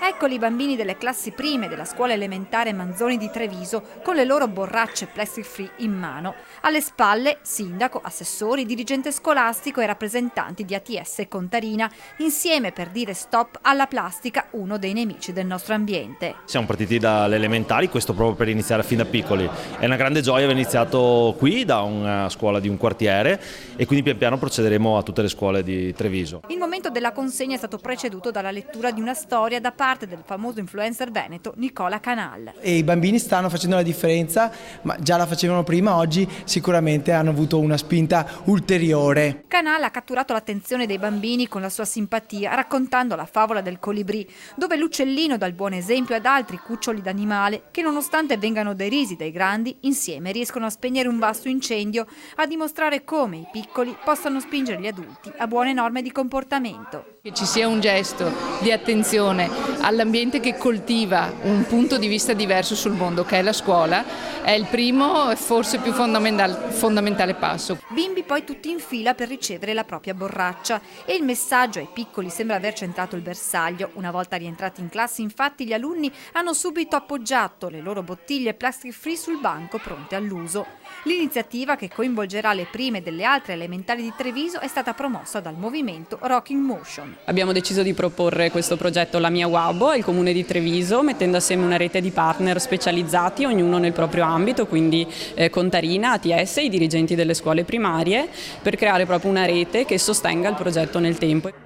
Eccoli i bambini delle classi prime della scuola elementare Manzoni di Treviso con le loro borracce plastic free in mano. Alle spalle sindaco, assessori, dirigente scolastico e rappresentanti di ATS Contarina, insieme per dire stop alla plastica, uno dei nemici del nostro ambiente. Siamo partiti dalle elementari, questo proprio per iniziare fin da piccoli. È una grande gioia aver iniziato qui da una scuola di un quartiere e quindi pian piano procederemo a tutte le scuole di Treviso. Il momento della consegna è stato preceduto dalla lettura di una storia da parte del famoso influencer veneto Nicola Canal. E i bambini stanno facendo la differenza, ma già la facevano prima, oggi sicuramente hanno avuto una spinta ulteriore. Canal ha catturato l'attenzione dei bambini con la sua simpatia, raccontando la favola del colibrì, dove l'uccellino dà il buon esempio ad altri cuccioli d'animale che, nonostante vengano derisi dai grandi, insieme riescono a spegnere un vasto incendio, a dimostrare come i piccoli possano spingere gli adulti a buone norme di comportamento. Che ci sia un gesto di attenzione all'ambiente che coltiva un punto di vista diverso sul mondo, che è la scuola, è il primo e forse più fondamentale passo. Bimbi poi tutti in fila per ricevere la propria borraccia e il messaggio ai piccoli sembra aver centrato il bersaglio. Una volta rientrati in classe, infatti, gli alunni hanno subito appoggiato le loro bottiglie plastic free sul banco pronte all'uso. L'iniziativa, che coinvolgerà le prime delle altre elementari di Treviso, è stata promossa dal movimento Rocking Motion. Abbiamo deciso di proporre questo progetto La Mia Wabo al Comune di Treviso, mettendo assieme una rete di partner specializzati, ognuno nel proprio ambito, quindi Contarina, ATS e i dirigenti delle scuole primarie, per creare proprio una rete che sostenga il progetto nel tempo.